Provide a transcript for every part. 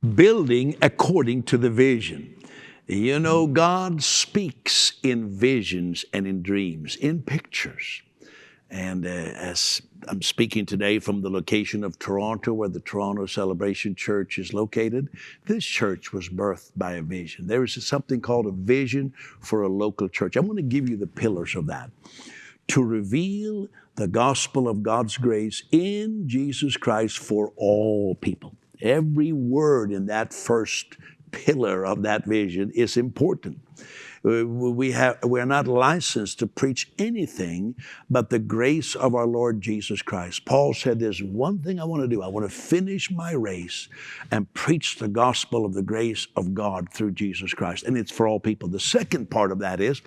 Building according to the vision. You know, God speaks in visions and in dreams, in pictures. And as I'm speaking today from the location of Toronto, where the Toronto Celebration Church is located, this church was birthed by a vision. There is something called a vision for a local church. I want to give you the pillars of that. To reveal the gospel of God's grace in Jesus Christ for all people. Every word in that first pillar of that vision is important. We're not licensed to preach anything but the grace of our Lord Jesus Christ. Paul said, there's one thing I want to do. I want to finish my race and preach the gospel of the grace of God through Jesus Christ. And it's for all people. The second part of that is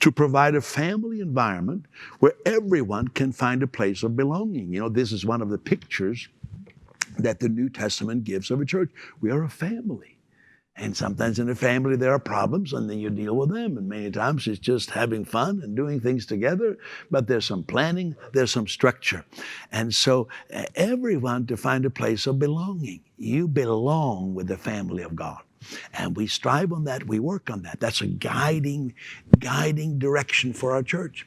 to provide a family environment where everyone can find a place of belonging. You know, this is one of the pictures that the New Testament gives of a church. We are a family. And sometimes in a family there are problems, and then you deal with them. And many times it's just having fun and doing things together, but there's some planning, there's some structure. And so everyone to find a place of belonging. You belong with the family of God. And we strive on that, we work on that. That's a guiding direction for our church.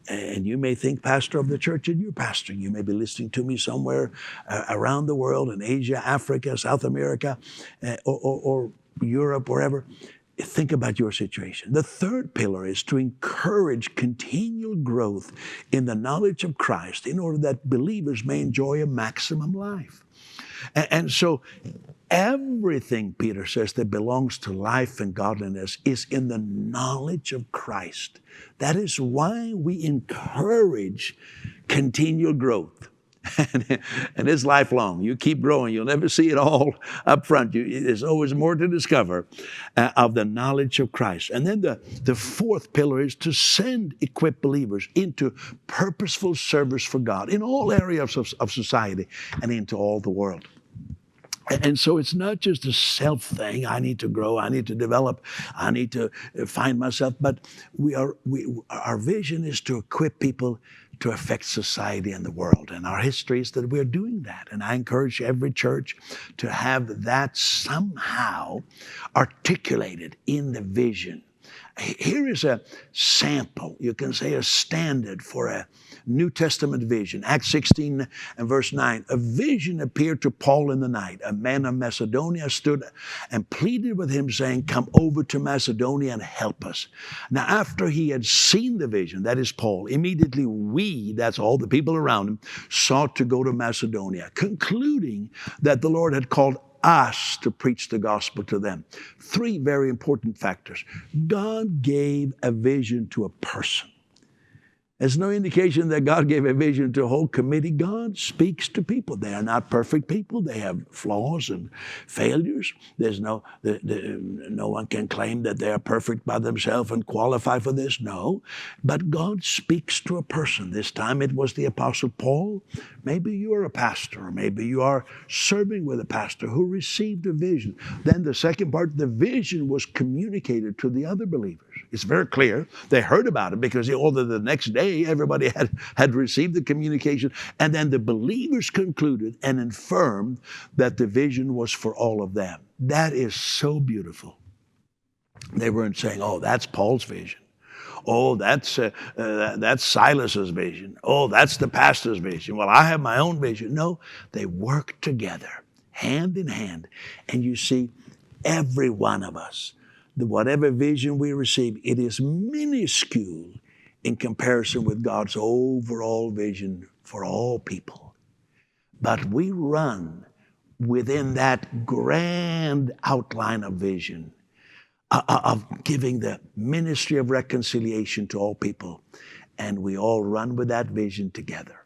And you may think pastor of the church and you're pastoring. You may be listening to me somewhere around the world, in Asia, Africa, South America, or Europe, wherever. Think about your situation. The third pillar is to encourage continual growth in the knowledge of Christ in order that believers may enjoy a maximum life. And so everything, Peter says, that belongs to life and godliness is in the knowledge of Christ. That is why we encourage continual growth. And it's lifelong. You keep growing. You'll never see it all up front. There's always more to discover of the knowledge of Christ. And then the fourth pillar is to send equipped believers into purposeful service for God in all areas of society and into all the world. And so it's not just a self thing. I need to grow. I need to develop. I need to find myself. But our vision is to equip people to affect society and the world. And our history is that we're doing that. And I encourage every church to have that somehow articulated in the vision. Here is a sample, you can say a standard for a New Testament vision. Acts 16 and verse 9. A vision appeared to Paul in the night. A man of Macedonia stood and pleaded with him, saying, come over to Macedonia and help us. Now, after he had seen the vision, that is Paul, immediately we, that's all the people around him, sought to go to Macedonia, concluding that the Lord had called us to preach the gospel to them. Three very important factors. God gave a vision to a person. There's no indication that God gave a vision to a whole committee. God speaks to people. They are not perfect people. They have flaws and failures. There's no one can claim that they are perfect by themselves and qualify for this. No. But God speaks to a person. This time it was the Apostle Paul. Maybe you are a pastor, or maybe you are serving with a pastor who received a vision. Then the second part, the vision was communicated to the other believers. It's very clear. They heard about it because although the next day everybody had received the communication, and then the believers concluded and affirmed that the vision was for all of them. That is so beautiful. They weren't saying, oh, that's Paul's vision. Oh, that's Silas's vision. Oh, that's the pastor's vision. Well, I have my own vision. No, they work together, hand in hand. And you see, every one of us, whatever vision we receive, it is minuscule in comparison with God's overall vision for all people. But we run within that grand outline of vision, of giving the ministry of reconciliation to all people. And we all run with that vision together.